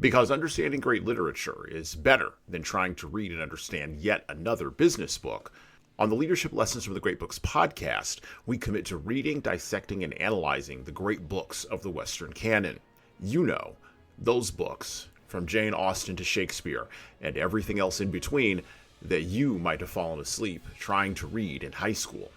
Because understanding great literature is better than trying to read and understand yet another business book. On the Leadership Lessons from the Great Books podcast, we commit to reading, dissecting, and analyzing the great books of the Western canon. You know, those books, from Jane Austen to Shakespeare, and everything else in between, that you might have fallen asleep trying to read in high school.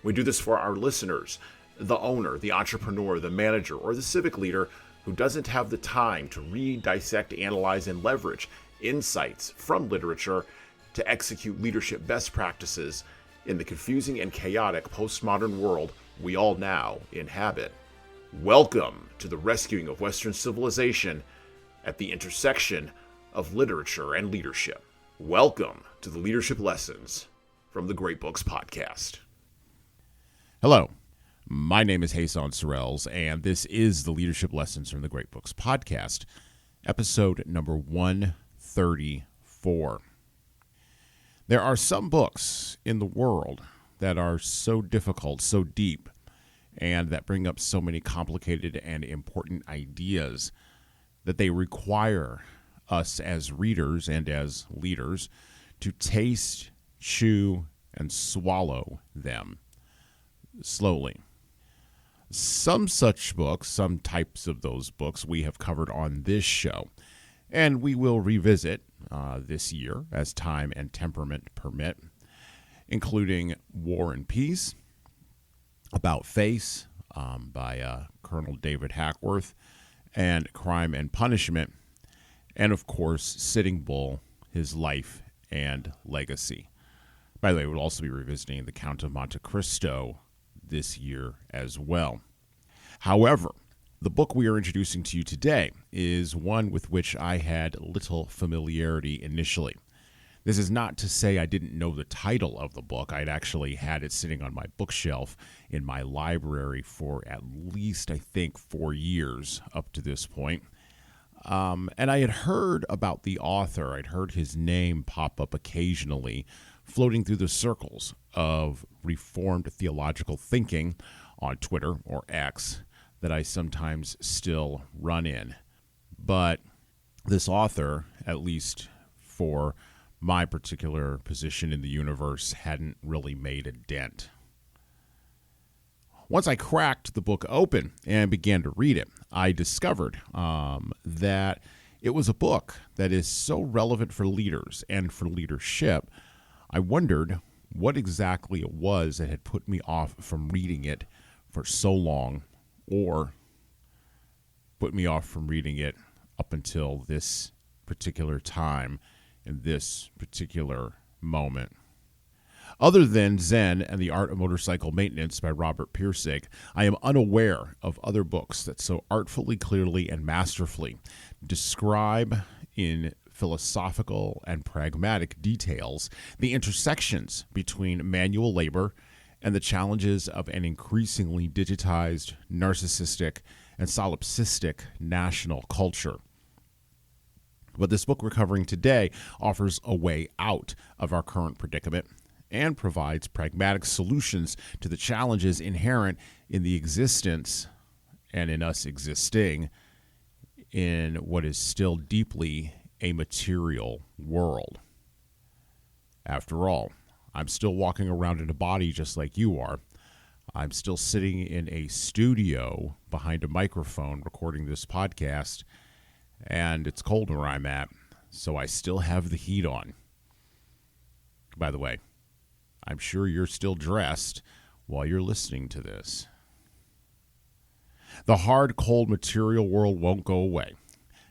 We do this for our listeners, the owner, the entrepreneur, the manager, or the civic leader who doesn't have the time to read, dissect, analyze, and leverage insights from literature to execute leadership best practices in the confusing and chaotic postmodern world we all now inhabit. Welcome to the rescuing of Western civilization at the intersection of literature and leadership. Welcome to the Leadership Lessons from the Great Books podcast. Hello, my name is Hasan Sorrells, and this is the Leadership Lessons from the Great Books podcast, episode number 134. There are some books in the world that are so difficult, so deep, and that bring up so many complicated and important ideas that they require us as readers and as leaders to taste, chew, and swallow them slowly. Some such books, some types of those books we have covered on this show, and we will revisit this year as time and temperament permit, including War and Peace, About Face by Colonel David Hackworth, and Crime and Punishment, and of course Sitting Bull, His Life and Legacy. By the way, we'll also be revisiting The Count of Monte Cristo this year as well. However, the book we are introducing to you today is one with which I had little familiarity initially. This is not to say I didn't know the title of the book. I'd actually had it sitting on my bookshelf in my library for at least, I think, 4 years up to this point. And I had heard about the author. I'd heard his name pop up occasionally, floating through the circles of Reformed theological thinking on Twitter or X that I sometimes still run in. But this author, at least for my particular position in the universe, hadn't really made a dent. Once I cracked the book open and began to read it, I discovered that it was a book that is so relevant for leaders and for leadership. I wondered what exactly it was that had put me off from reading it for so long, or put me off from reading it up until this particular time in this particular moment. Other than Zen and the Art of Motorcycle Maintenance by Robert Pirsig, I am unaware of other books that so artfully, clearly, and masterfully describe in philosophical and pragmatic details the intersections between manual labor and the challenges of an increasingly digitized, narcissistic, and solipsistic national culture. But this book we're covering today offers a way out of our current predicament and provides pragmatic solutions to the challenges inherent in the existence and in us existing in what is still deeply a material world. After all, I'm still walking around in a body just like you are. I'm still sitting in a studio behind a microphone recording this podcast, and it's cold where I'm at, so I still have the heat on. By the way, I'm sure you're still dressed while you're listening to this. The hard, cold material world won't go away,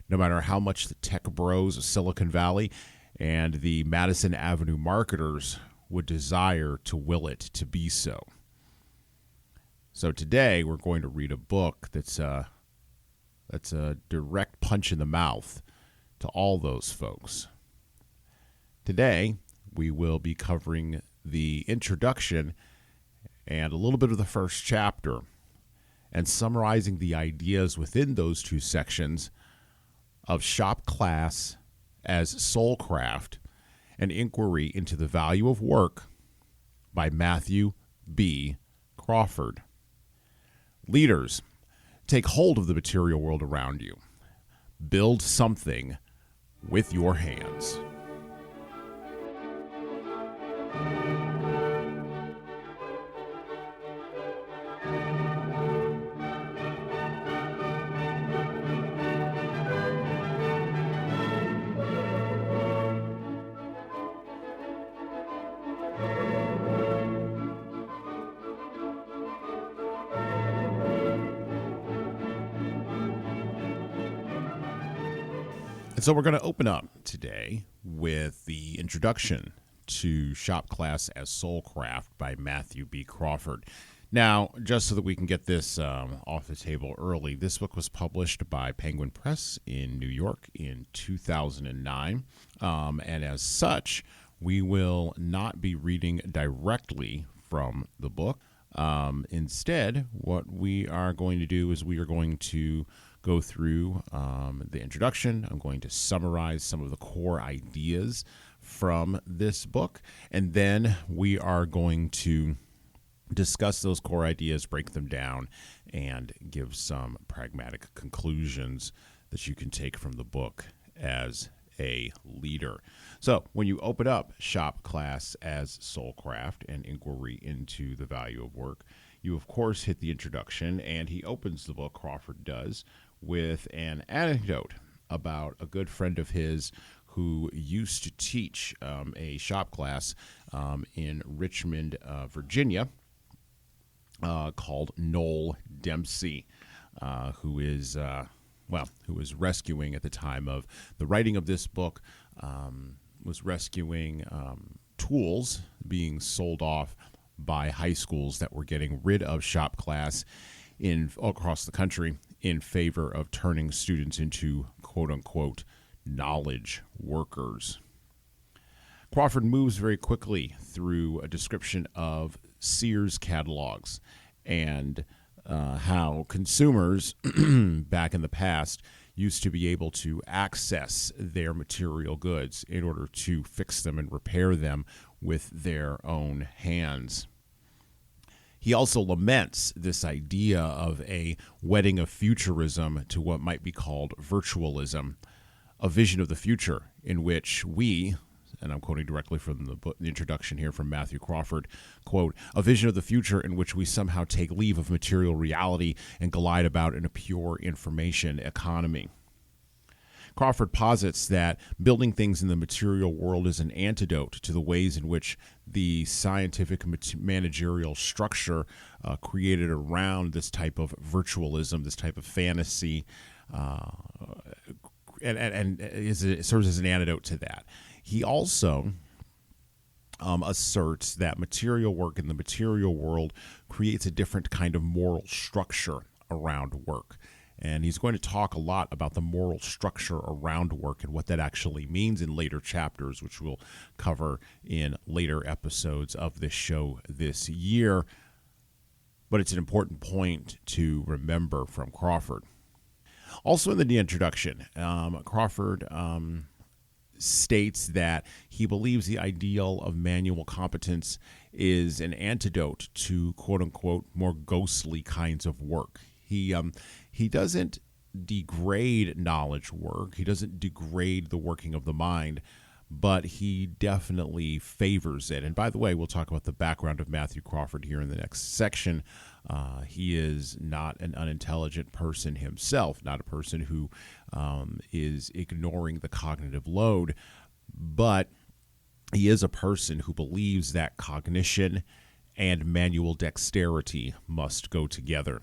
no matter how much the tech bros of Silicon Valley and the Madison Avenue marketers would desire to will it to be so. So today we're going to read a book that's a direct punch in the mouth to all those folks. Today we will be covering the introduction and a little bit of the first chapter and summarizing the ideas within those two sections of Shop Class as Soulcraft, an inquiry into the value of work by Matthew B. Crawford. Leaders, take hold of the material world around you, Build something with your hands. And so we're going to open up today with the introduction to Shop Class as Soulcraft by Matthew B. Crawford. Now, just so that we can get this off the table early, this book was published by Penguin Press in New York in 2009. And as such, we will not be reading directly from the book. Instead, what we are going to do is we are going to go through the introduction. I'm going to summarize some of the core ideas from this book, and then we are going to discuss those core ideas, break them down, and give some pragmatic conclusions that you can take from the book as a leader. So when you open up Shop Class as Soulcraft, an inquiry into the value of work, you of course hit the introduction, and he opens the book, Crawford does, with an anecdote about a good friend of his who used to teach a shop class in Richmond, Virginia, called Noel Dempsey, who was rescuing at the time of the writing of this book, was rescuing tools being sold off by high schools that were getting rid of shop class across the country in favor of turning students into quote-unquote knowledge workers. Crawford moves very quickly through a description of Sears catalogs and how consumers back in the past used to be able to access their material goods in order to fix them and repair them with their own hands. He also laments this idea of a wedding of futurism to what might be called virtualism, a vision of the future in which we, and I'm quoting directly from the book, the introduction here from Matthew Crawford, quote, a vision of the future in which we somehow take leave of material reality and glide about in a pure information economy. Crawford posits that building things in the material world is an antidote to the ways in which the scientific managerial structure created around this type of virtualism, this type of fantasy, and it serves as an antidote to that. He also asserts that material work in the material world creates a different kind of moral structure around work. And he's going to talk a lot about the moral structure around work and what that actually means in later chapters, which we'll cover in later episodes of this show this year. But it's an important point to remember from Crawford. Also in the introduction, Crawford states that he believes the ideal of manual competence is an antidote to quote-unquote more ghostly kinds of work. He doesn't degrade knowledge work. He doesn't degrade the working of the mind, but he definitely favors it. And by the way, we'll talk about the background of Matthew Crawford here in the next section. He is not an unintelligent person himself, not a person who is ignoring the cognitive load, but he is a person who believes that cognition and manual dexterity must go together.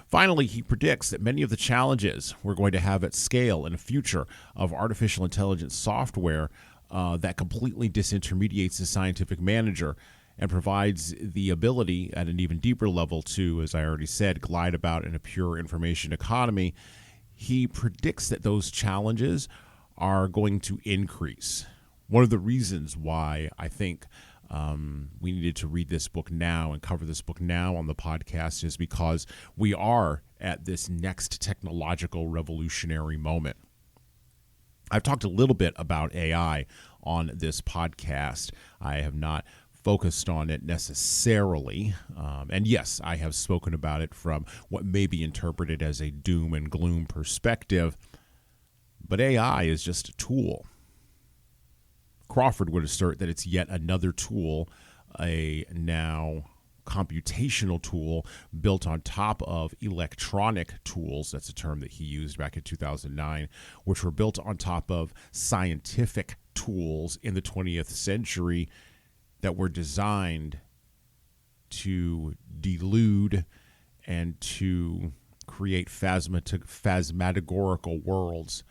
Finally, he predicts that many of the challenges we're going to have at scale in a future of artificial intelligence software that completely disintermediates the scientific manager and provides the ability at an even deeper level to, as I already said, glide about in a pure information economy. He predicts that those challenges are going to increase. One of the reasons why I think we needed to read this book now and cover this book now on the podcast is because we are at this next technological revolutionary moment. I've talked a little bit about AI on this podcast. I have not focused on it necessarily. And yes, I have spoken about it from what may be interpreted as a doom and gloom perspective. But AI is just a tool. Crawford would assert that it's yet another tool, a now computational tool built on top of electronic tools. That's a term that he used back in 2009, which were built on top of scientific tools in the 20th century that were designed to delude and to create phantasmagorical worlds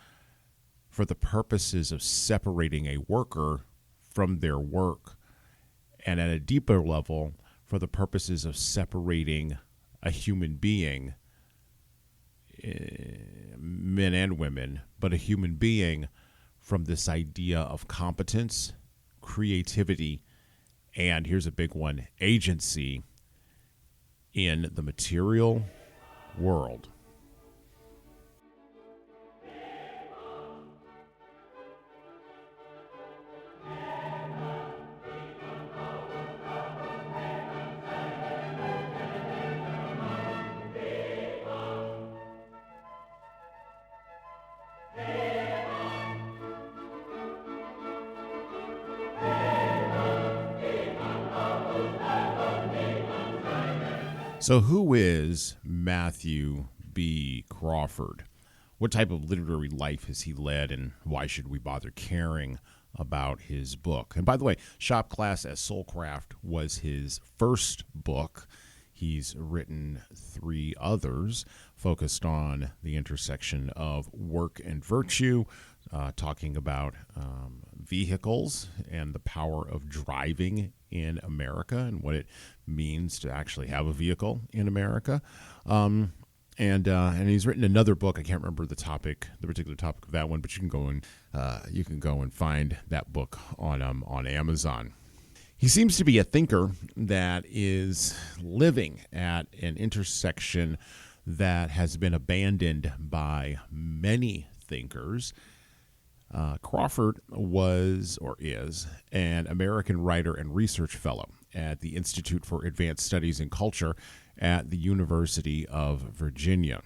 for the purposes of separating a worker from their work, and at a deeper level, for the purposes of separating a human being, men and women, but a human being from this idea of competence, creativity, and here's a big one, agency in the material world. So who is Matthew B. Crawford? What type of literary life has he led, and why should we bother caring about his book? And by the way, Shop Class as Soulcraft was his first book. He's written 3 others focused on the intersection of work and virtue, talking about vehicles and the power of driving in America and what it means to actually have a vehicle in America. And he's written another book. I can't remember the particular topic of that one, but you can go and find that book on Amazon. He seems to be a thinker that is living at an intersection that has been abandoned by many thinkers. Crawford was, or is, an American writer and research fellow at the Institute for Advanced Studies in Culture at the University of Virginia.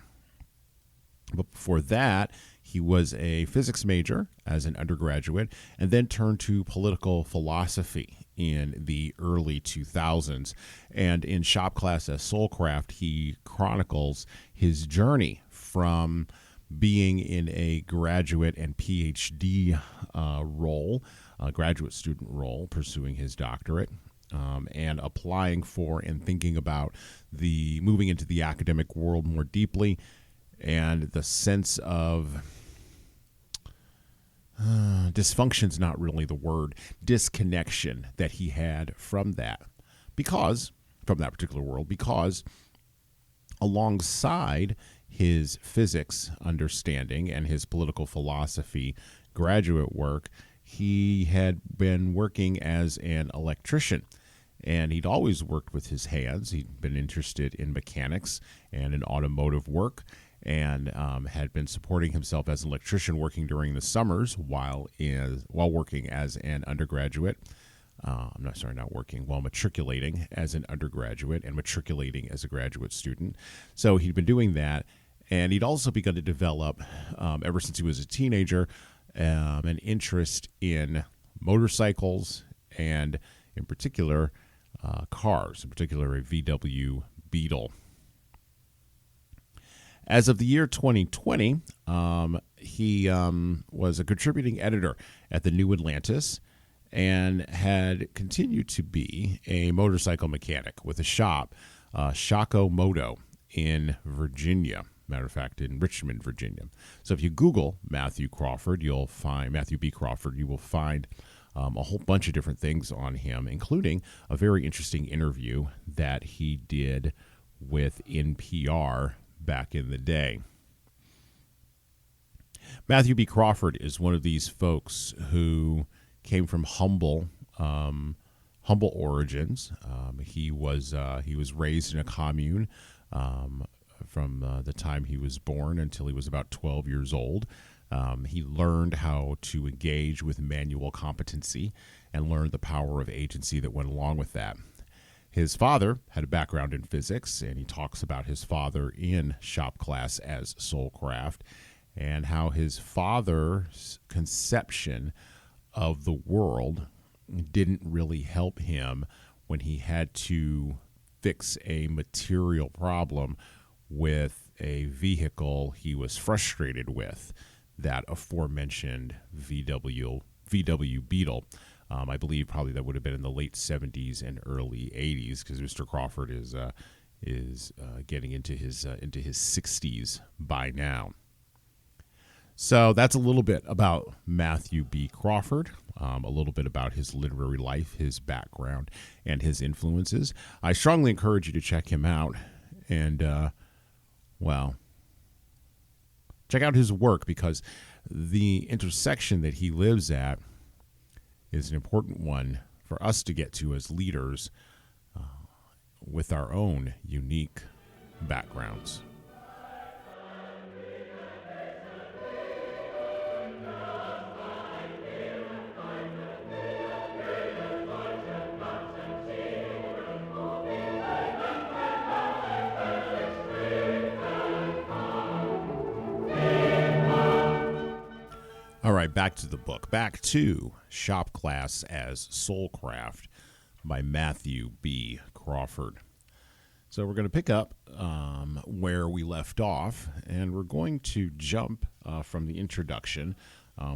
But before that, he was a physics major as an undergraduate and then turned to political philosophy in the early 2000s. And in Shop Class as Soulcraft, he chronicles his journey from being in a graduate and PhD role, graduate student role, pursuing his doctorate, and applying for and thinking about moving into the academic world more deeply, and the sense of dysfunction's not really the word, disconnection that he had from that particular world, because alongside his physics understanding and his political philosophy graduate work, he had been working as an electrician. And he'd always worked with his hands. He'd been interested in mechanics and in automotive work, and had been supporting himself as an electrician, working during the summers while working as an undergraduate. While matriculating as an undergraduate and matriculating as a graduate student. So he'd been doing that, and he'd also begun to develop, ever since he was a teenager, an interest in motorcycles and, in particular, cars, in particular a VW Beetle. As of the year 2020, he was a contributing editor at the New Atlantis and had continued to be a motorcycle mechanic with a shop, Shaco Moto, in Virginia. Matter of fact, in Richmond, Virginia. So if you Google Matthew Crawford, you'll find Matthew B. Crawford. You will find a whole bunch of different things on him, including a very interesting interview that he did with NPR back in the day. Matthew B. Crawford is one of these folks who came from humble origins. He was raised in a commune from the time he was born until he was about 12 years old. He learned how to engage with manual competency and learned the power of agency that went along with that. His father had a background in physics, and he talks about his father in Shop Class as Soulcraft. and how his father's conception of the world didn't really help him when he had to fix a material problem with a vehicle he was frustrated with, that aforementioned VW Beetle. I believe probably that would have been in the late 70s and early 80s, because Mr. Crawford is getting into his 60s by now. So that's a little bit about Matthew B. Crawford, a little bit about his literary life, his background, and his influences. I strongly encourage you to check him out and, check out his work, because the intersection that he lives at is an important one for us to get to as leaders with our own unique backgrounds. All right, back to the book. Back to Shop Class as Soulcraft by Matthew B. Crawford. So we're going to pick up where we left off, and we're going to jump from the introduction,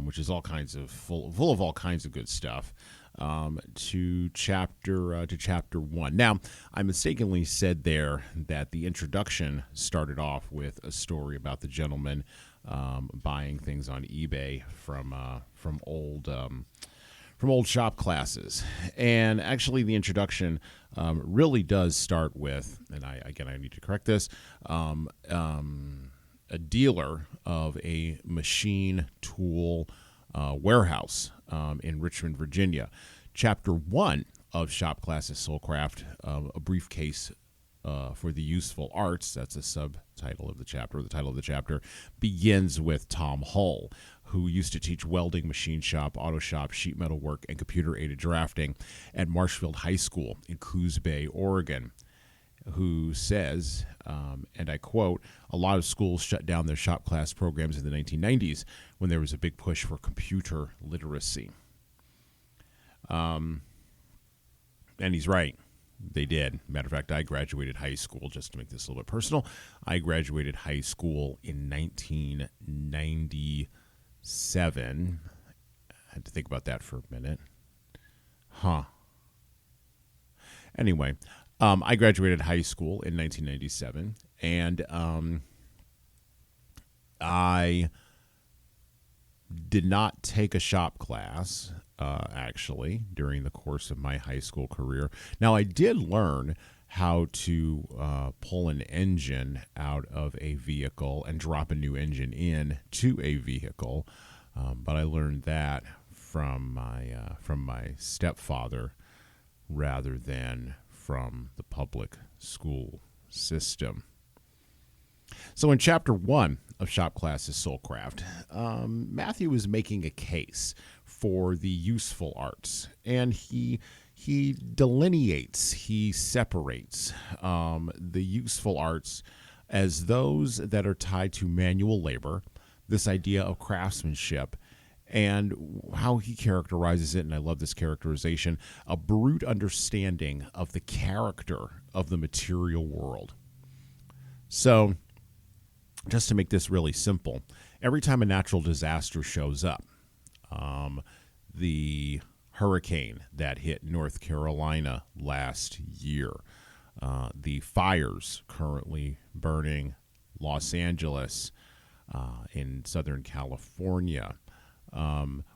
which is all kinds of full of all kinds of good stuff, to chapter 1. Now, I mistakenly said there that the introduction started off with a story about the gentleman buying things on eBay from old shop classes. And actually the introduction really does start with, and I need to correct this, a dealer of a machine tool warehouse in Richmond, Virginia. Chapter 1 of Shop Classes Soulcraft, a briefcase for the useful arts, that's a subtitle of the chapter. The title of the chapter begins with Tom Hull, who used to teach welding, machine shop, auto shop, sheet metal work, and computer-aided drafting at Marshfield High School in Coos Bay, Oregon, who says, and I quote, "A lot of schools shut down their shop class programs in the 1990s when there was a big push for computer literacy." And he's right. They did. Matter of fact, I graduated high school, just to make this a little bit personal, I graduated high school in 1997. I had to think about that for a minute. Anyway, I graduated high school in 1997, and I did not take a shop class, actually, during the course of my high school career. Now, I did learn how to pull an engine out of a vehicle and drop a new engine in to a vehicle, but I learned that from my stepfather rather than from the public school system. So in chapter 1 of Shop Classes Soulcraft, Matthew is making a case for the useful arts, and he delineates, he separates the useful arts as those that are tied to manual labor, this idea of craftsmanship, and how he characterizes it, and I love this characterization, a brute understanding of the character of the material world. So, just to make this really simple, every time a natural disaster shows up, the hurricane that hit North Carolina last year, the fires currently burning Los Angeles, in Southern California,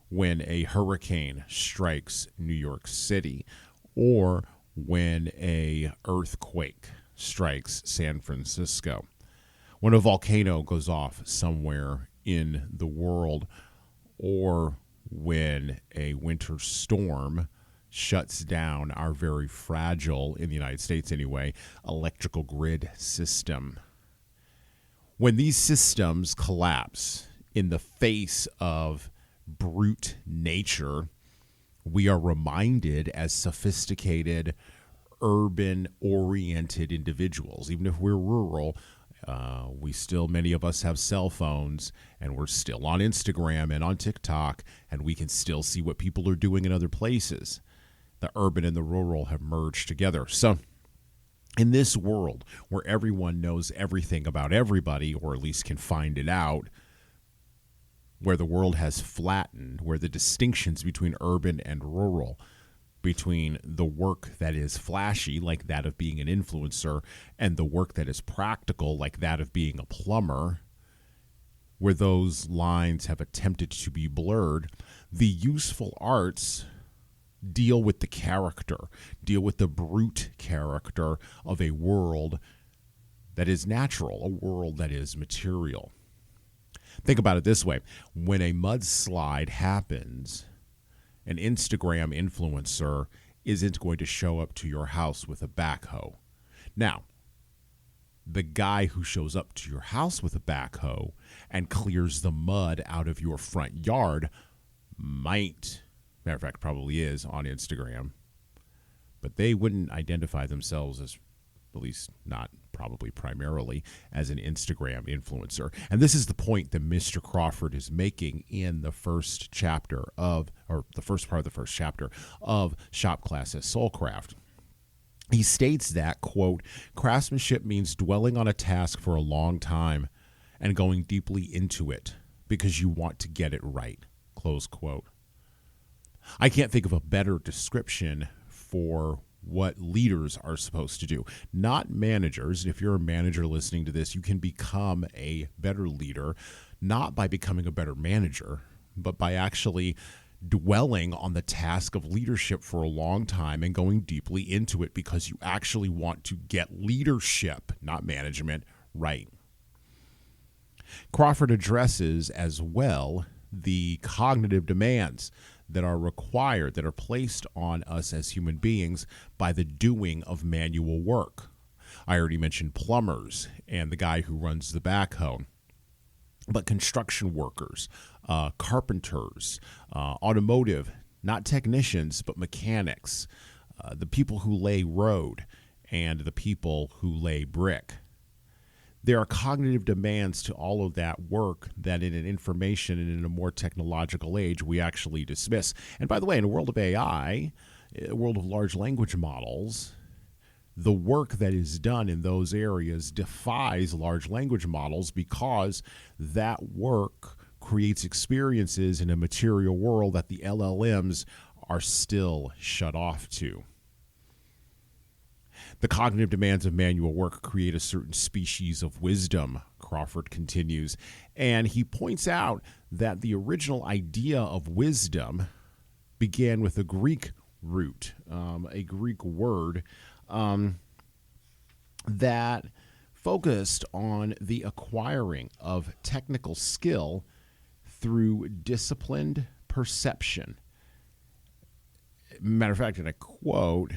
when a hurricane strikes New York City, or when a earthquake strikes San Francisco, when a volcano goes off somewhere in the world, or when a winter storm shuts down our very fragile, in the United States anyway, electrical grid system. When these systems collapse in the face of brute nature, we are reminded as sophisticated, urban-oriented individuals, even if we're rural Many of us have cell phones, and we're still on Instagram and on TikTok, and we can still see what people are doing in other places. The urban and the rural have merged together. So in this world where everyone knows everything about everybody, or at least can find it out, where the world has flattened, where the distinctions between urban and rural, between the work that is flashy, like that of being an influencer, and the work that is practical, like that of being a plumber, where those lines have attempted to be blurred, the useful arts deal with the character, deal with the brute character of a world that is natural, a world that is material. Think about it this way. When a mudslide happens, an Instagram influencer isn't going to show up to your house with a backhoe. Now, the guy who shows up to your house with a backhoe and clears the mud out of your front yard might, matter of fact, probably is on Instagram, but they wouldn't identify themselves as, at least not probably primarily, as an Instagram influencer. And this is the point that Mr. Crawford is making in the first chapter of, or the first part of the first chapter of Shop Class at Soulcraft. He states that, quote, craftsmanship means dwelling on a task for a long time and going deeply into it because you want to get it right, close quote. I can't think of a better description for what leaders are supposed to do, not managers. If you're a manager listening to this, you can become a better leader, not by becoming a better manager, but by actually dwelling on the task of leadership for a long time and going deeply into it because you actually want to get leadership, not management, right. Crawford addresses as well the cognitive demands that are required, that are placed on us as human beings by the doing of manual work. I already mentioned plumbers and the guy who runs the backhoe, but construction workers, carpenters, automotive, not technicians, but mechanics, the people who lay road and the people who lay brick. There are cognitive demands to all of that work that in an information and in a more technological age we actually dismiss. And by the way, in a world of AI, a world of large language models, the work that is done in those areas defies large language models because that work creates experiences in a material world that the LLMs are still shut off to. The cognitive demands of manual work create a certain species of wisdom, Crawford continues, and he points out that the original idea of wisdom began with a Greek root, a Greek word that focused on the acquiring of technical skill through disciplined perception. Matter of fact, and I quote,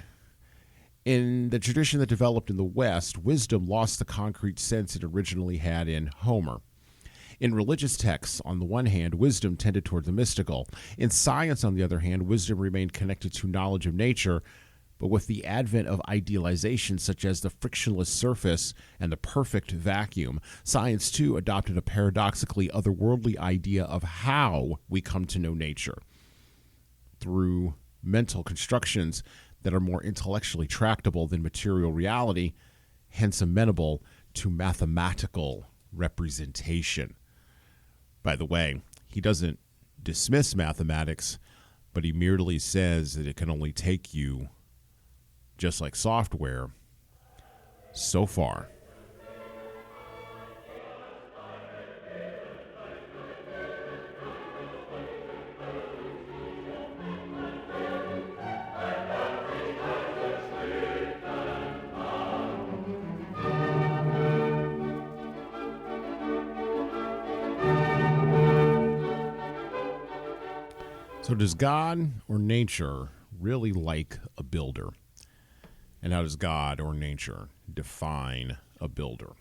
in the tradition that developed in the West, wisdom lost the concrete sense it originally had in Homer. In religious texts, on the one hand, wisdom tended toward the mystical. In science, on the other hand, wisdom remained connected to knowledge of nature, but with the advent of idealization such as the frictionless surface and the perfect vacuum, science too adopted a paradoxically otherworldly idea of how we come to know nature. Through mental constructions that are more intellectually tractable than material reality, hence amenable to mathematical representation. By the way, he doesn't dismiss mathematics, but he merely says that it can only take you, just like software, so far. So does God or nature really like a builder? And how does God or nature define a builder?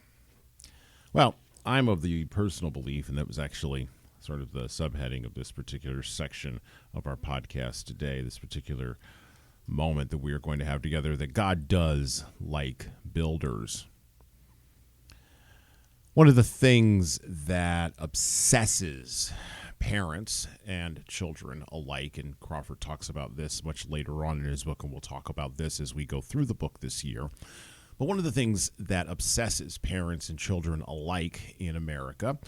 Well, I'm of the personal belief, and that was actually sort of the subheading of this particular section of our podcast today, this particular moment that we are going to have together, that God does like builders. One of the things that obsesses parents and children alike, and Crawford talks about this much later on in his book, and we'll talk about this as we go through the book this year, but one of the things that obsesses parents and children alike in America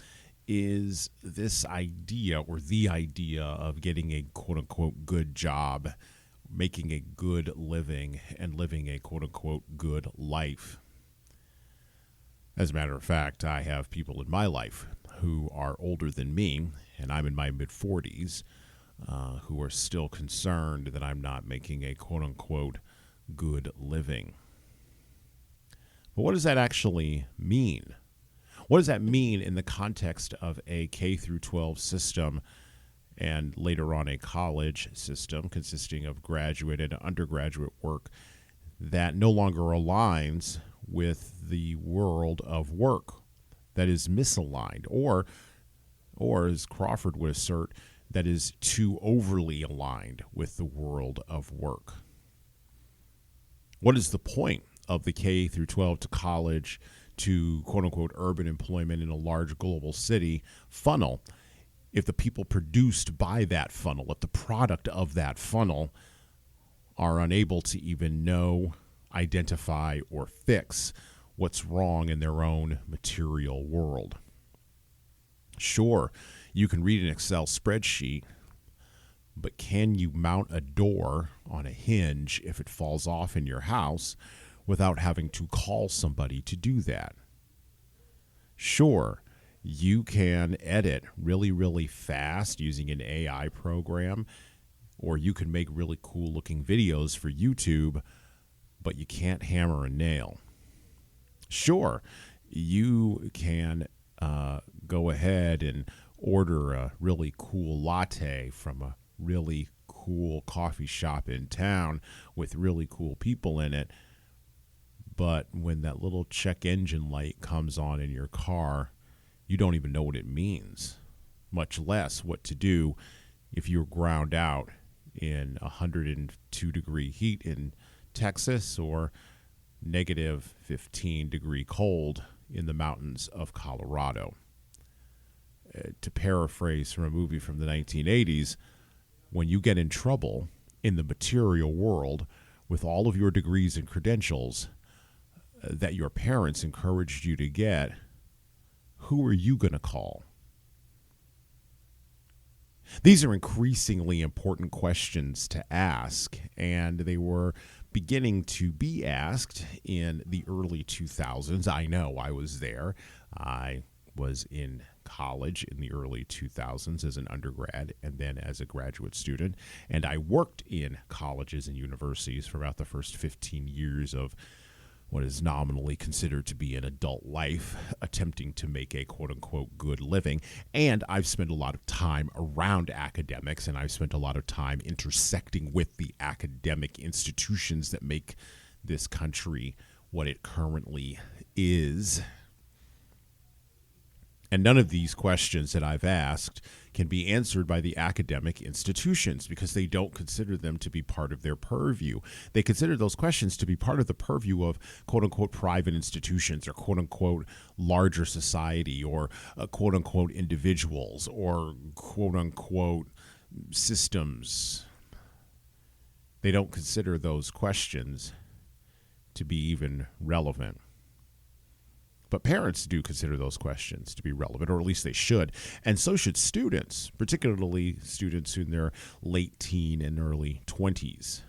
is this idea, or the idea, of getting a quote-unquote good job, making a good living, and living a quote-unquote good life. As a matter of fact, I have people in my life who are older than me, and I'm in my mid-40s, who are still concerned that I'm not making a quote-unquote good living. But what does that actually mean? What does that mean in the context of a K through 12 system and later on a college system consisting of graduate and undergraduate work that no longer aligns with the world of work, that is misaligned, or as Crawford would assert, that is too overly aligned with the world of work? What is the point of the K through 12 to college to quote-unquote urban employment in a large global city funnel if the people produced by that funnel, if the product of that funnel, are unable to even know, identify, or fix what's wrong in their own material world? Sure, you can read an Excel spreadsheet, but can you mount a door on a hinge if it falls off in your house without having to call somebody to do that? Sure, you can edit really, really fast using an AI program, or you can make really cool looking videos for YouTube, but you can't hammer a nail. Sure, you can go ahead and order a really cool latte from a really cool coffee shop in town with really cool people in it, but when that little check engine light comes on in your car, you don't even know what it means, much less what to do if you're ground out in 102-degree heat in Texas or negative 15-degree cold in the mountains of Colorado. To paraphrase from a movie from the 1980s, when you get in trouble in the material world with all of your degrees and credentials that your parents encouraged you to get, who are you going to call? These are increasingly important questions to ask, and they were beginning to be asked in the early 2000s. I know, I was there. I was in college in the early 2000s as an undergrad and then as a graduate student, and I worked in colleges and universities for about the first 15 years of what is nominally considered to be an adult life, attempting to make a quote-unquote good living. And I've spent a lot of time around academics, and I've spent a lot of time intersecting with the academic institutions that make this country what it currently is. And none of these questions that I've asked can be answered by the academic institutions because they don't consider them to be part of their purview. They consider those questions to be part of the purview of quote-unquote private institutions or quote-unquote larger society or quote-unquote individuals or quote-unquote systems. They don't consider those questions to be even relevant. But parents do consider those questions to be relevant, or at least they should. And so should students, particularly students in their late teen and early 20s.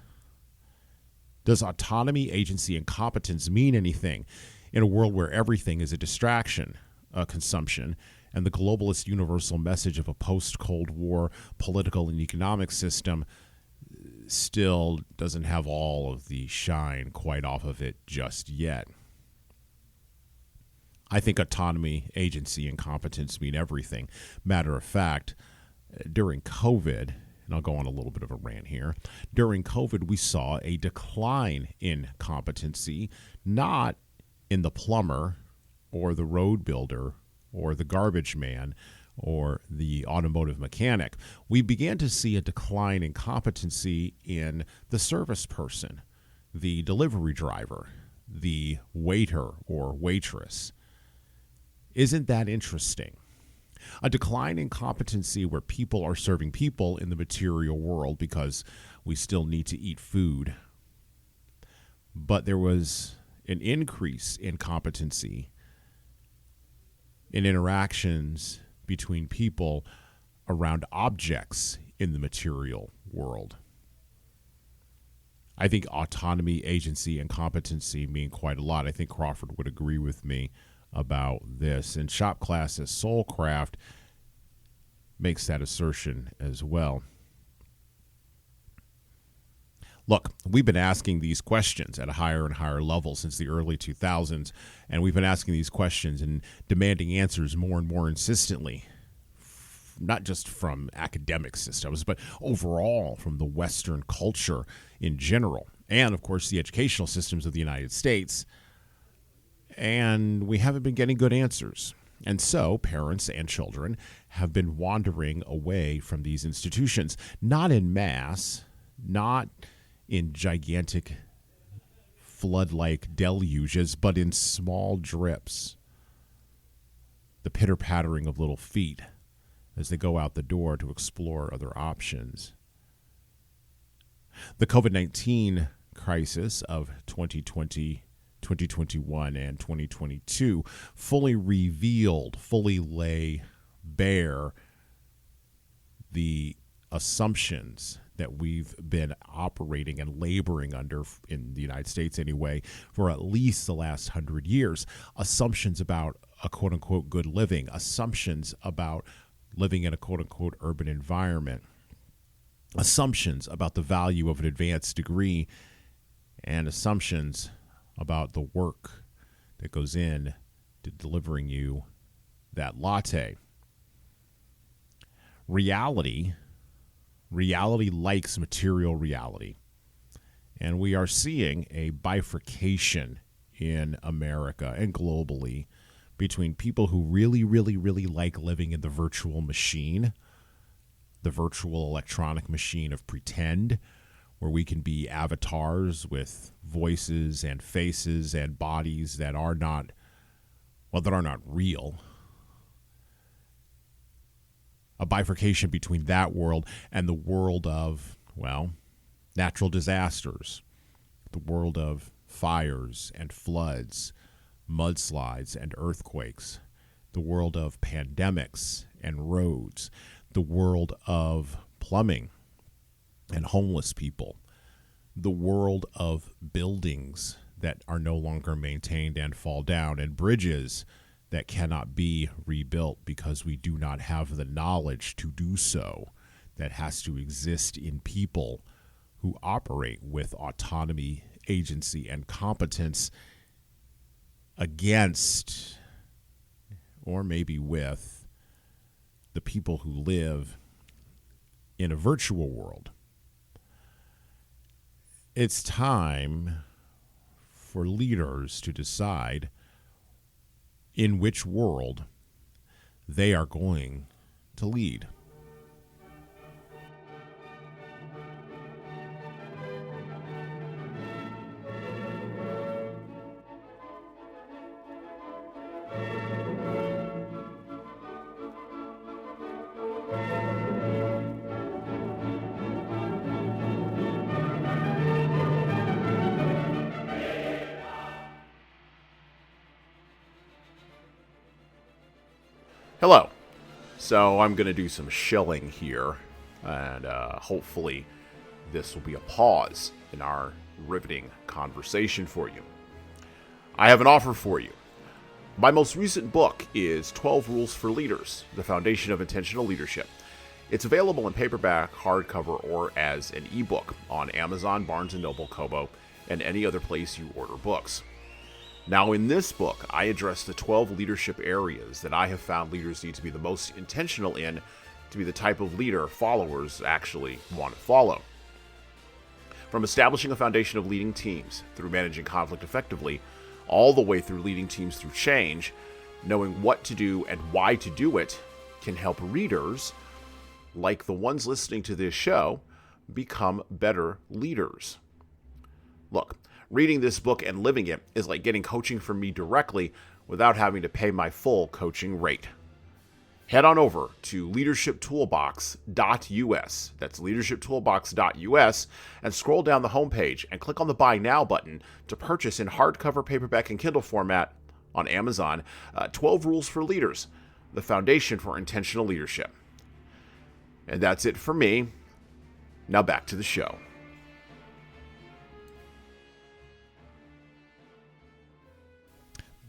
Does autonomy, agency, and competence mean anything in a world where everything is a distraction, a consumption, and the globalist universal message of a post-Cold War political and economic system still doesn't have all of the shine quite off of it just yet? I think autonomy, agency, and competence mean everything. Matter of fact, during COVID, and I'll go on a little bit of a rant here, during COVID we saw a decline in competency, not in the plumber or the road builder or the garbage man or the automotive mechanic. We began to see a decline in competency in the service person, the delivery driver, the waiter or waitress. Isn't that interesting? A decline in competency where people are serving people in the material world because we still need to eat food. But there was an increase in competency in interactions between people around objects in the material world. I think autonomy, agency, and competency mean quite a lot. I think Crawford would agree with me about this. And shop class as Soulcraft makes that assertion as well. Look, we've been asking these questions at a higher and higher level since the early 2000s, and we've been asking these questions and demanding answers more and more insistently, not just from academic systems, but overall from the Western culture in general, and, of course, the educational systems of the United States. And we haven't been getting good answers. And so parents and children have been wandering away from these institutions, not en masse, not in gigantic flood-like deluges, but in small drips. The pitter-pattering of little feet as they go out the door to explore other options. The COVID-19 crisis of 2020, 2021, and 2022 fully revealed, fully lay bare the assumptions that we've been operating and laboring under, in the United States anyway, for at least the last 100 years. Assumptions about a quote-unquote good living, assumptions about living in a quote-unquote urban environment, assumptions about the value of an advanced degree, and assumptions about the work that goes in to delivering you that latte. Reality likes material reality. And we are seeing a bifurcation in America and globally between people who really, really, really like living in the virtual machine, the virtual electronic machine of pretend, where we can be avatars with voices and faces and bodies that are not real. A bifurcation between that world and the world of, natural disasters, the world of fires and floods, mudslides and earthquakes, the world of pandemics and roads, the world of plumbing and homeless people, the world of buildings that are no longer maintained and fall down, and bridges that cannot be rebuilt because we do not have the knowledge to do so, that has to exist in people who operate with autonomy, agency, and competence against, or maybe with, the people who live in a virtual world. It's time for leaders to decide in which world they are going to lead. Hello. So I'm going to do some shilling here, and hopefully this will be a pause in our riveting conversation for you. I have an offer for you. My most recent book is 12 Rules for Leaders, The Foundation of Intentional Leadership. It's available in paperback, hardcover, or as an ebook on Amazon, Barnes & Noble, Kobo, and any other place you order books. Now, in this book, I address the 12 leadership areas that I have found leaders need to be the most intentional in to be the type of leader followers actually want to follow. From establishing a foundation of leading teams through managing conflict effectively, all the way through leading teams through change, knowing what to do and why to do it can help readers, like the ones listening to this show, become better leaders. Look, reading this book and living it is like getting coaching from me directly without having to pay my full coaching rate. Head on over to leadershiptoolbox.us. That's leadershiptoolbox.us, and scroll down the homepage and click on the Buy Now button to purchase in hardcover, paperback, and Kindle format on Amazon 12 Rules for Leaders, the foundation for intentional leadership. And that's it for me. Now back to the show.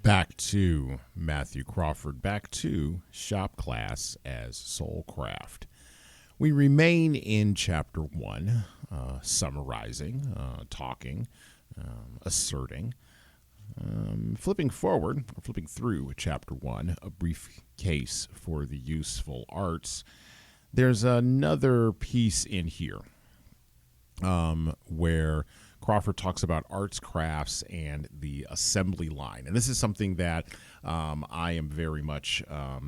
Back to Matthew Crawford, back to Shop Class as Soulcraft. We remain in Chapter 1, summarizing, talking, asserting. Flipping through Chapter 1, a brief case for the useful arts, there's another piece in here where Crawford talks about arts, crafts, and the assembly line. And this is something that I am very much, I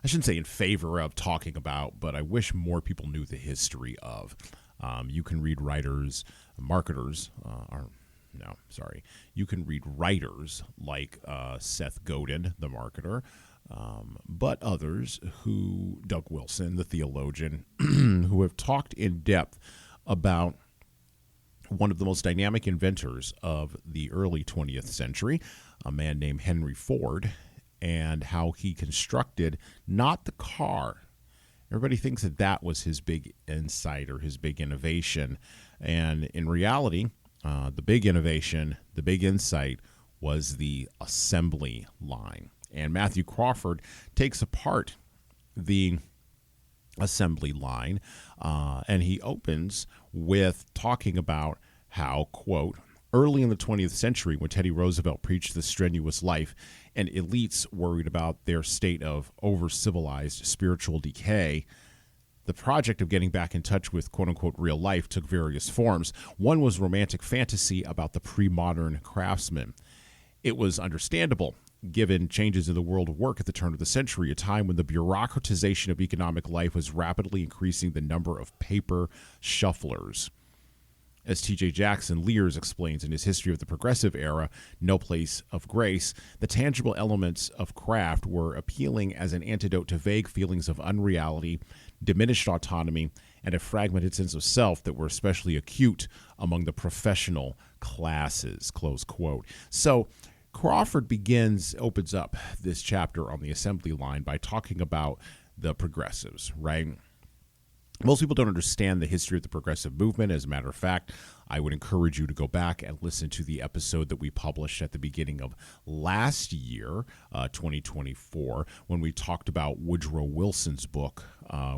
shouldn't say in favor of talking about, but I wish more people knew the history of. You can read you can read writers like Seth Godin, the marketer, but others Doug Wilson, the theologian, who have talked in depth about one of the most dynamic inventors of the early 20th century, a man named Henry Ford, and how he constructed not the car. Everybody thinks that was his big insight or his big innovation. And in reality, the big innovation, the big insight was the assembly line. And Matthew Crawford takes apart the assembly line, and he opens with talking about how, quote, early in the 20th century, when Teddy Roosevelt preached the strenuous life and elites worried about their state of over-civilized spiritual decay, the project of getting back in touch with quote-unquote real life took various forms. One was romantic fantasy about the pre-modern craftsman. It was understandable, given changes in the world of work at the turn of the century, a time when the bureaucratization of economic life was rapidly increasing the number of paper shufflers. As T.J. Jackson Lears explains in his History of the Progressive Era, No Place of Grace, the tangible elements of craft were appealing as an antidote to vague feelings of unreality, diminished autonomy, and a fragmented sense of self that were especially acute among the professional classes, close quote. So Crawford opens up this chapter on the assembly line by talking about the progressives, right? Most people don't understand the history of the progressive movement. As a matter of fact, I would encourage you to go back and listen to the episode that we published at the beginning of last year, 2024, when we talked about Woodrow Wilson's book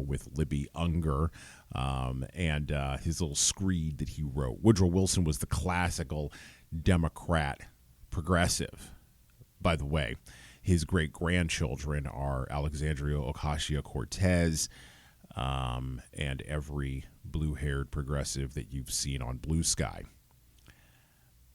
with Libby Unger and his little screed that he wrote. Woodrow Wilson was the classical Democrat progressive, by the way. His great-grandchildren are Alexandria Ocasio-Cortez, and every blue-haired progressive that you've seen on Blue Sky.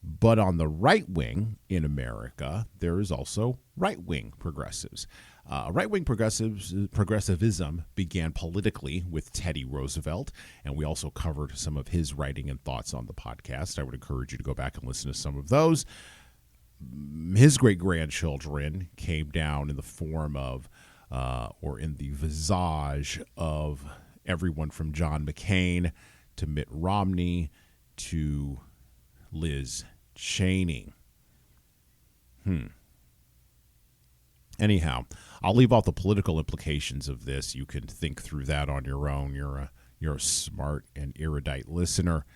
But on the right wing in America, there is also right-wing progressives. Right-wing progressivism began politically with Teddy Roosevelt, and we also covered some of his writing and thoughts on the podcast. I would encourage you to go back and listen to some of those. His great-grandchildren came down in the form of or in the visage of everyone from John McCain to Mitt Romney to Liz Cheney. Anyhow, I'll leave off the political implications of this. You can think through that on your own. You're a smart and erudite listener.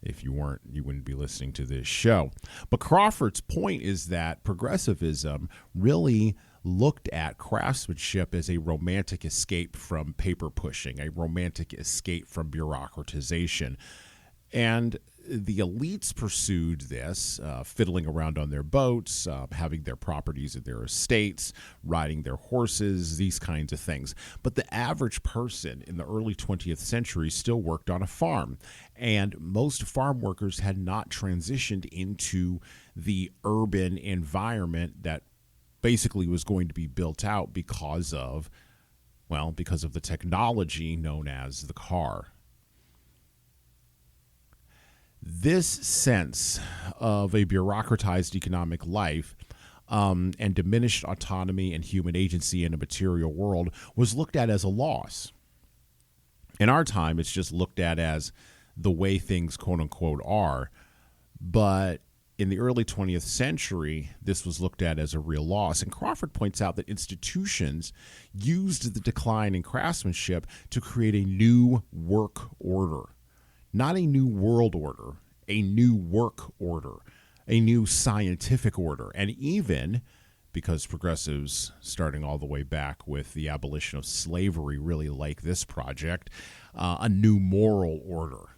If you weren't, you wouldn't be listening to this show. But Crawford's point is that progressivism really looked at craftsmanship as a romantic escape from paper pushing, a romantic escape from bureaucratization. And the elites pursued this, fiddling around on their boats, having their properties at their estates, riding their horses, these kinds of things. But the average person in the early 20th century still worked on a farm, and most farm workers had not transitioned into the urban environment that basically was going to be built out because of the technology known as the car. This sense of a bureaucratized economic life and diminished autonomy and human agency in a material world was looked at as a loss. In our time, it's just looked at as the way things, quote unquote, are. But in the early 20th century, this was looked at as a real loss. And Crawford points out that institutions used the decline in craftsmanship to create a new work order. Not a new world order, a new work order, a new scientific order, and even, because progressives, starting all the way back with the abolition of slavery, really like this project, a new moral order.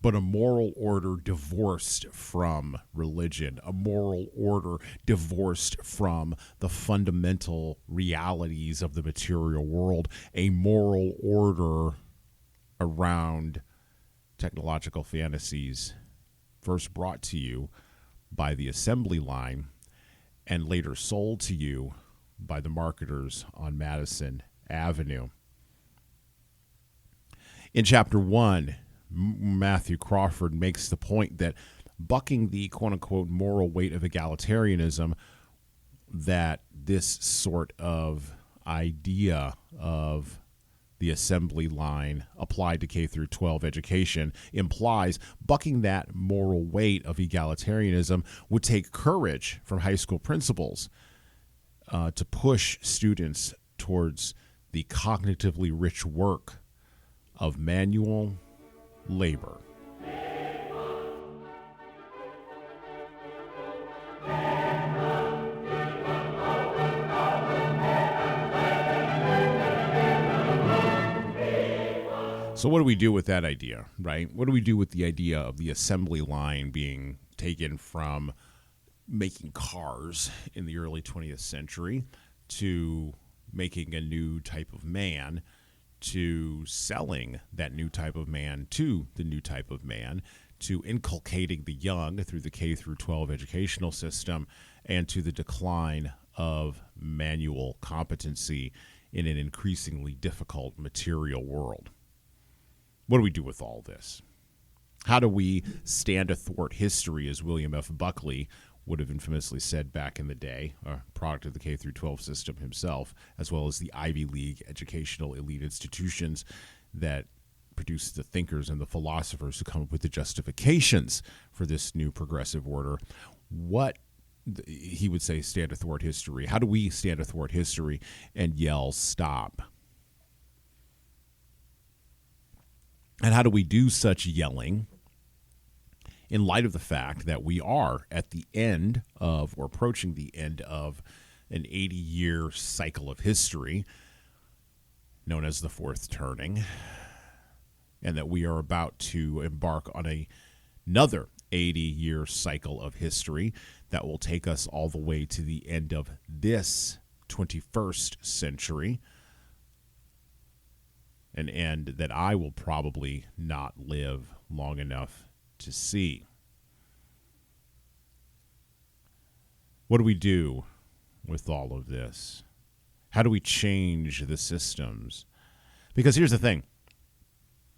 But a moral order divorced from religion, a moral order divorced from the fundamental realities of the material world, a moral order around technological fantasies first brought to you by the assembly line and later sold to you by the marketers on Madison Avenue. In chapter 1, Matthew Crawford makes the point that bucking the quote-unquote moral weight of egalitarianism, that this sort of idea of the assembly line applied to K through 12 education implies bucking that moral weight of egalitarianism would take courage from high school principals to push students towards the cognitively rich work of manual labor. So what do we do with that idea, right? What do we do with the idea of the assembly line being taken from making cars in the early 20th century to making a new type of man, to selling that new type of man to the new type of man, to inculcating the young through the K through 12 educational system, and to the decline of manual competency in an increasingly difficult material world? What do we do with all this? How do we stand athwart history, as William F. Buckley would have infamously said back in the day, a product of the K through 12 system himself, as well as the Ivy League educational elite institutions that produce the thinkers and the philosophers who come up with the justifications for this new progressive order? What, he would say, stand athwart history. How do we stand athwart history and yell, stop? And how do we do such yelling in light of the fact that we are at the end of, or approaching the end of, an 80-year cycle of history known as the Fourth Turning, and that we are about to embark on another 80-year cycle of history that will take us all the way to the end of this 21st century, an end that I will probably not live long enough to see. What do we do with all of this? How do we change the systems? Because here's the thing.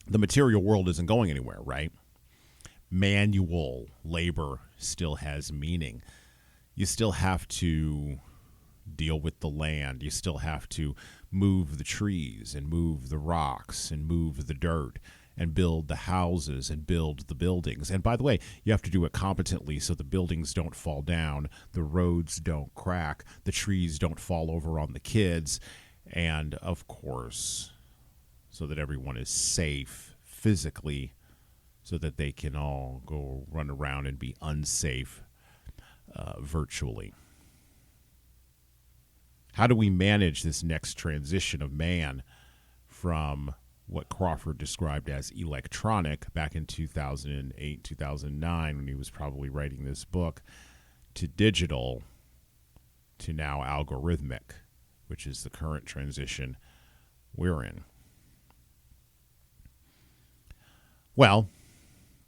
The material world isn't going anywhere, right? Manual labor still has meaning. You still have to deal with the land. You still have to move the trees and move the rocks and move the dirt and build the houses and build the buildings. And by the way, you have to do it competently so the buildings don't fall down, the roads don't crack, the trees don't fall over on the kids, and of course, so that everyone is safe physically, so that they can all go run around and be unsafe virtually. How do we manage this next transition of man from what Crawford described as electronic back in 2008, 2009, when he was probably writing this book, to digital, to now algorithmic, which is the current transition we're in? Well,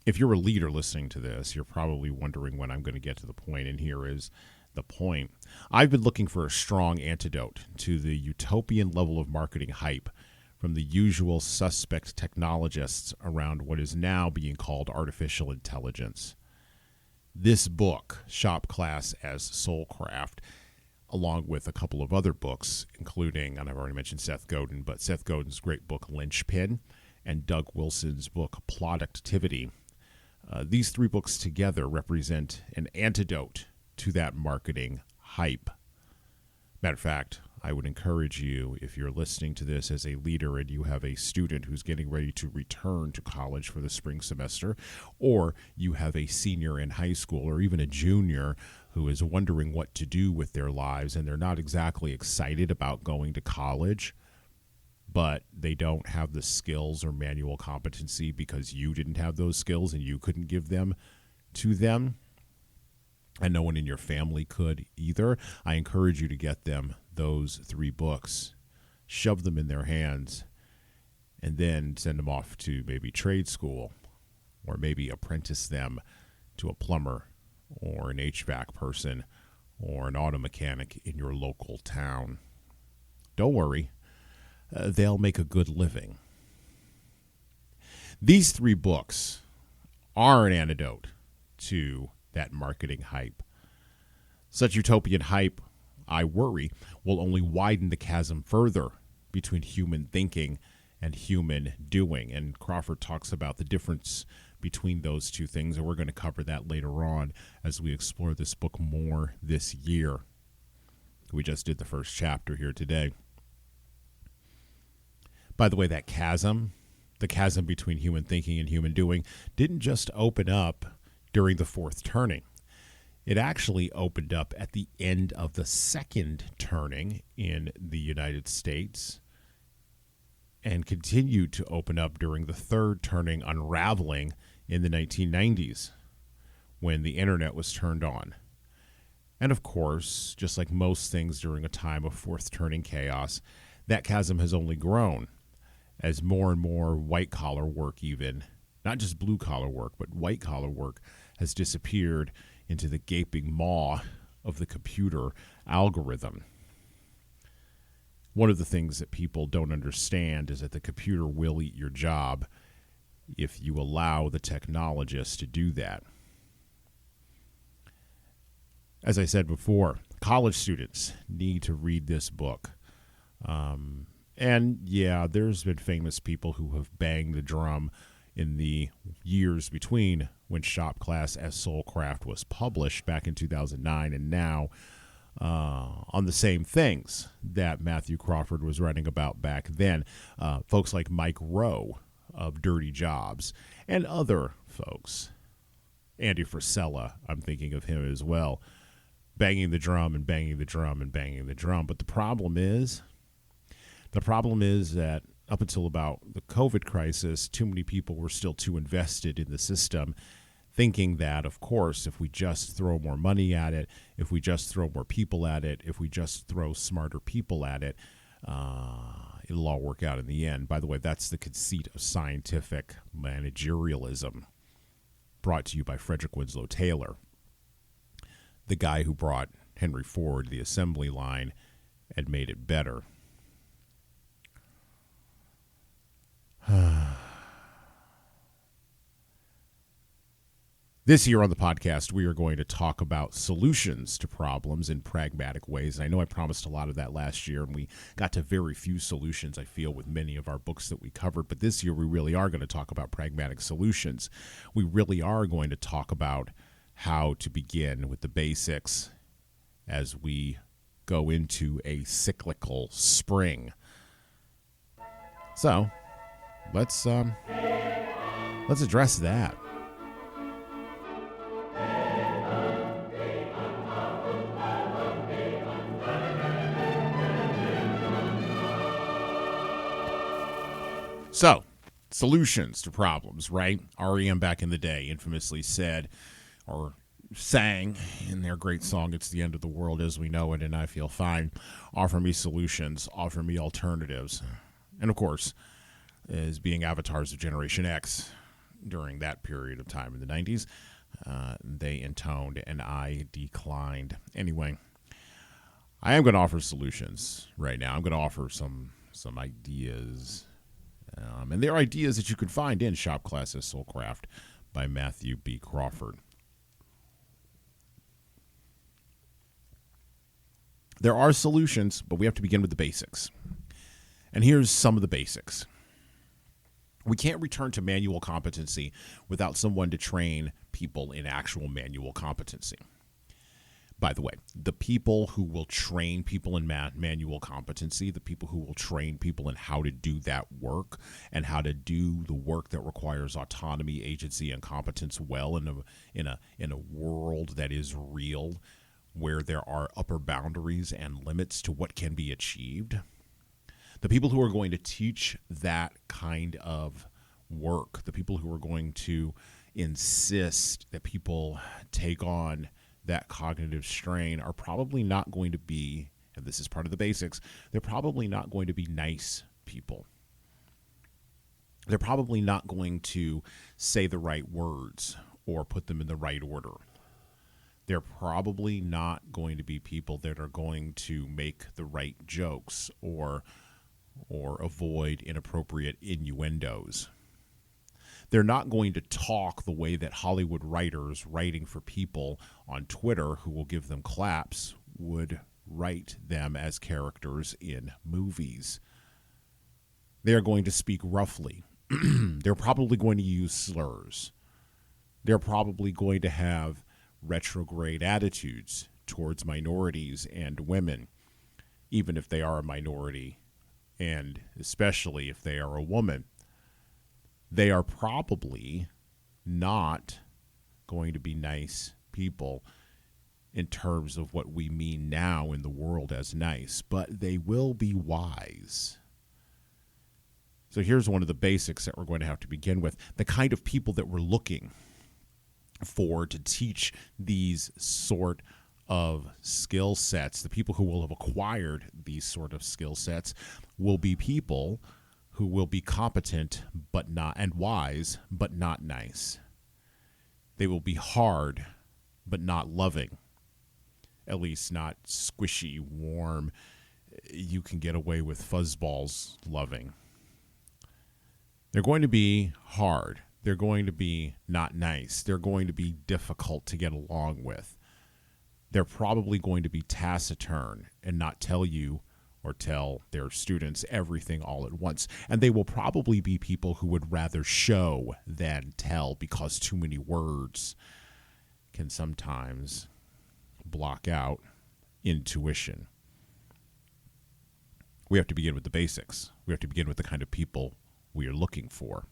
if you're a leader listening to this, you're probably wondering when I'm going to get to the point, and here is the point. I've been looking for a strong antidote to the utopian level of marketing hype from the usual suspect technologists around what is now being called artificial intelligence. This book, Shop Class as Soulcraft, along with a couple of other books, including, and I've already mentioned Seth Godin, but Seth Godin's great book, Linchpin, and Doug Wilson's book, Productivity. These three books together represent an antidote to that marketing hype. Matter of fact, I would encourage you, if you're listening to this as a leader and you have a student who's getting ready to return to college for the spring semester, or you have a senior in high school or even a junior who is wondering what to do with their lives and they're not exactly excited about going to college, but they don't have the skills or manual competency because you didn't have those skills and you couldn't give them to them, and no one in your family could either. I encourage you to get them those three books, shove them in their hands, and then send them off to maybe trade school, or maybe apprentice them to a plumber or an HVAC person or an auto mechanic in your local town. Don't worry, they'll make a good living. These three books are an antidote to that marketing hype. Such utopian hype, I worry, will only widen the chasm further between human thinking and human doing. And Crawford talks about the difference between those two things, and we're going to cover that later on as we explore this book more this year. We just did the first chapter here today. By the way, that chasm, the chasm between human thinking and human doing, didn't just open up during the fourth turning. It actually opened up at the end of the second turning in the United States and continued to open up during the third turning, unraveling in the 1990s when the internet was turned on. And of course, just like most things during a time of fourth turning chaos, that chasm has only grown as more and more white-collar work, even not just blue-collar work, but white-collar work, has disappeared into the gaping maw of the computer algorithm. One of the things that people don't understand is that the computer will eat your job if you allow the technologist to do that. As I said before, college students need to read this book. And yeah, there's been famous people who have banged the drum in the years between when Shop Class as Soulcraft was published back in 2009 and now on the same things that Matthew Crawford was writing about back then. Folks like Mike Rowe of Dirty Jobs and other folks. Andy Frisella, I'm thinking of him as well, banging the drum and banging the drum and banging the drum. But the problem is that up until about the COVID crisis, too many people were still too invested in the system, thinking that, of course, if we just throw more money at it, if we just throw more people at it, if we just throw smarter people at it, it'll all work out in the end. By the way, that's the conceit of scientific managerialism, brought to you by Frederick Winslow Taylor, the guy who brought Henry Ford the assembly line and made it better. This year on the podcast, we are going to talk about solutions to problems in pragmatic ways. And I know I promised a lot of that last year, and we got to very few solutions, I feel, with many of our books that we covered. But this year, we really are going to talk about pragmatic solutions. We really are going to talk about how to begin with the basics as we go into a cyclical spring. So let's address that. So, solutions to problems, right? REM back in the day infamously said, or sang in their great song, "It's the End of the World as We Know It, and I Feel Fine. Offer me solutions, offer me alternatives." And of course, as being avatars of Generation X during that period of time in the 90s, they intoned, and I declined. Anyway, I am going to offer solutions right now. I'm going to offer some some ideas. And they're ideas that you can find in Shop Classes Soulcraft by Matthew B. Crawford. There are solutions, but we have to begin with the basics. And here's some of the basics. We can't return to manual competency without someone to train people in actual manual competency. By the way, the people who will train people in manual competency, the people who will train people in how to do that work and how to do the work that requires autonomy, agency, and competence well in a world that is real, where there are upper boundaries and limits to what can be achieved. The people who are going to teach that kind of work, the people who are going to insist that people take on that cognitive strain are probably not going to be, and this is part of the basics, they're probably not going to be nice people. They're probably not going to say the right words or put them in the right order. They're probably not going to be people that are going to make the right jokes or avoid inappropriate innuendos. They're not going to talk the way that Hollywood writers writing for people on Twitter who will give them claps would write them as characters in movies. They're going to speak roughly. They're probably going to use slurs. They're probably going to have retrograde attitudes towards minorities and women, even if they are a minority, and especially if they are a woman. They are probably not going to be nice people in terms of what we mean now in the world as nice, but they will be wise. So here's one of the basics that we're going to have to begin with. The kind of people that we're looking for to teach these sort of skill sets, the people who will have acquired these sort of skill sets, will be people who will be competent but not, and wise but not nice. They will be hard but not loving, at least not squishy, warm, you can get away with fuzzballs loving. They're going to be hard. They're going to be not nice. They're going to be difficult to get along with. They're probably going to be taciturn and not tell you or tell their students everything all at once. And they will probably be people who would rather show than tell, because too many words can sometimes block out intuition. We have to begin with the basics. We have to begin with the kind of people we are looking for.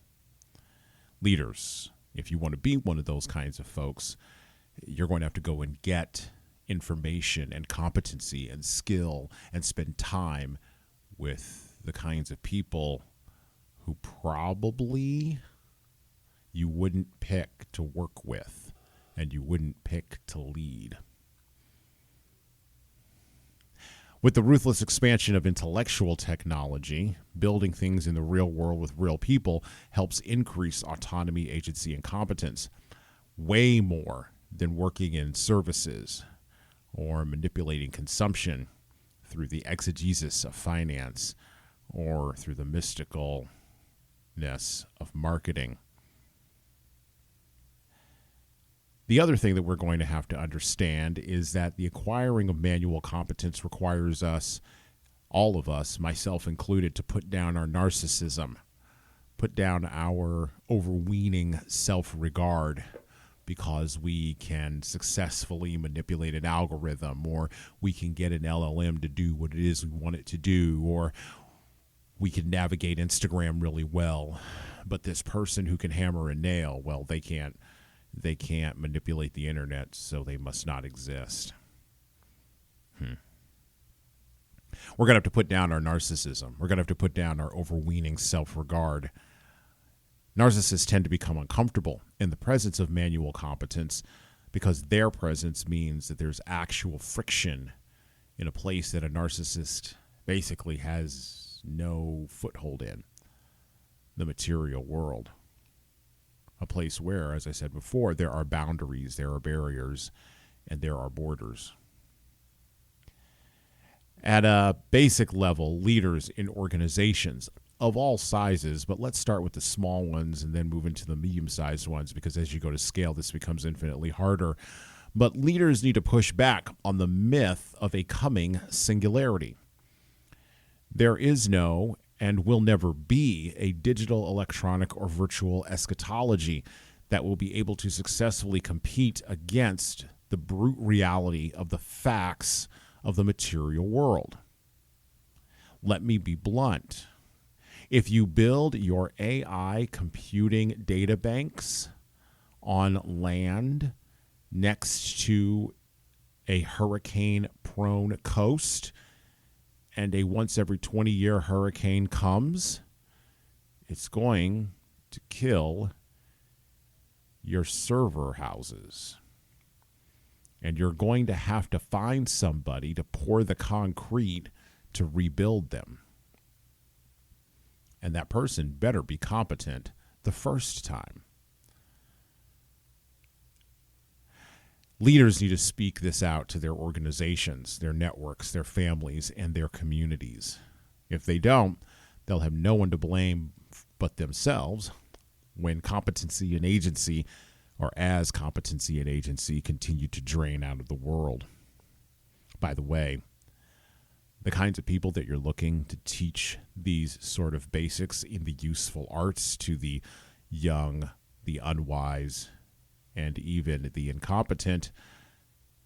Leaders, if you want to be one of those kinds of folks, you're going to have to go and get information and competency and skill and spend time with the kinds of people who probably you wouldn't pick to work with and you wouldn't pick to lead. With the ruthless expansion of intellectual technology, building things in the real world with real people helps increase autonomy, agency, and competence way more than working in services or manipulating consumption through the exegesis of finance or through the mysticalness of marketing. The other thing that we're going to have to understand is that the acquiring of manual competence requires us, all of us, myself included, to put down our narcissism, put down our overweening self-regard, because we can successfully manipulate an algorithm, or we can get an LLM to do what it is we want it to do, or we can navigate Instagram really well. But this person who can hammer a nail, well, they can't manipulate the internet, so they must not exist. We're going to have to put down our narcissism. We're going to have to put down our overweening self-regard. Narcissists tend to become uncomfortable in the presence of manual competence because their presence means that there's actual friction in a place that a narcissist basically has no foothold in, the material world. A place where, as I said before, there are boundaries, there are barriers, and there are borders. At a basic level, leaders in organizations of all sizes, but let's start with the small ones and then move into the medium-sized ones, because as you go to scale, this becomes infinitely harder. But leaders need to push back on the myth of a coming singularity. There is no and will never be a digital, electronic, or virtual eschatology that will be able to successfully compete against the brute reality of the facts of the material world. Let me be blunt. If you build your AI computing data banks on land next to a hurricane-prone coast, and a once every 20-year hurricane comes, it's going to kill your server houses. And you're going to have to find somebody to pour the concrete to rebuild them. And that person better be competent the first time. Leaders need to speak this out to their organizations, their networks, their families, and their communities. If they don't, they'll have no one to blame but themselves when competency and agency, or as competency and agency, continue to drain out of the world. By the way, the kinds of people that you're looking to teach these sort of basics in the useful arts to the young, the unwise, and even the incompetent,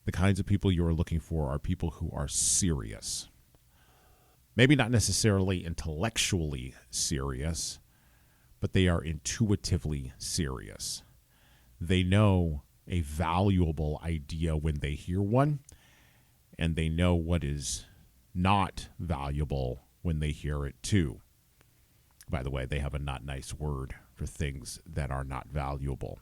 the kinds of people you are looking for are people who are serious. Maybe not necessarily intellectually serious, but they are intuitively serious. They know a valuable idea when they hear one, and they know what is not valuable when they hear it too. By the way, they have a not nice word for things that are not valuable.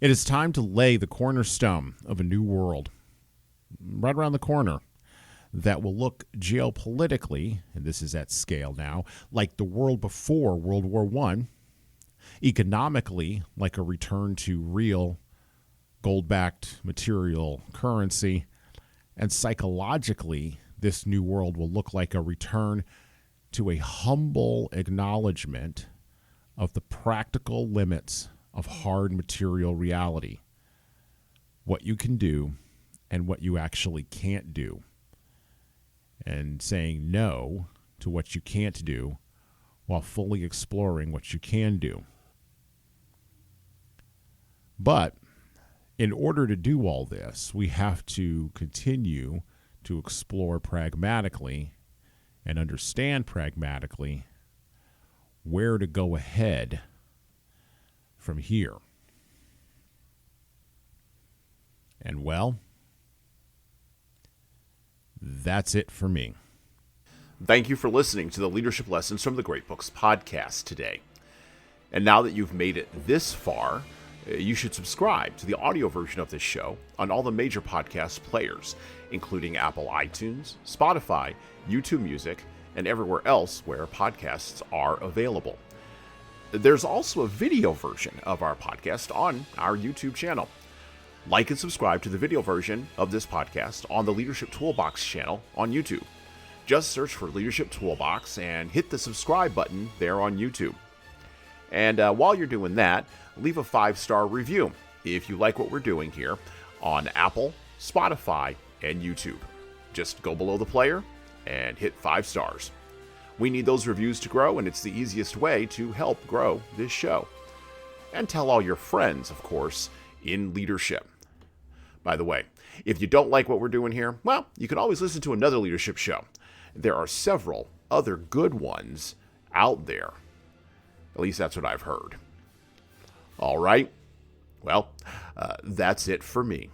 It is time to lay the cornerstone of a new world right around the corner that will look geopolitically, and this is at scale now, like the world before World War I, economically like a return to real gold-backed material currency, and psychologically this new world will look like a return to a humble acknowledgement of the practical limits of hard material reality, what you can do and what you actually can't do, and saying no to what you can't do while fully exploring what you can do. But in order to do all this, we have to continue to explore pragmatically and understand pragmatically where to go ahead from here. And well, that's it for me. Thank you for listening to the Leadership Lessons from the Great Books podcast today. And now that you've made it this far, you should subscribe to the audio version of this show on all the major podcast players, including Apple iTunes, Spotify, YouTube Music, and everywhere else where podcasts are available. There's also a video version of our podcast on our YouTube channel. Like and subscribe to the video version of this podcast on the Leadership Toolbox channel on YouTube. Just search for Leadership Toolbox and hit the subscribe button there on YouTube. And while you're doing that, leave a 5-star review if you like what we're doing here on Apple, Spotify, and YouTube. Just go below the player and hit 5 stars. We need those reviews to grow, and it's the easiest way to help grow this show. And tell all your friends, of course, in leadership. By the way, if you don't like what we're doing here, well, you can always listen to another leadership show. There are several other good ones out there. At least that's what I've heard. All right. Well, that's it for me.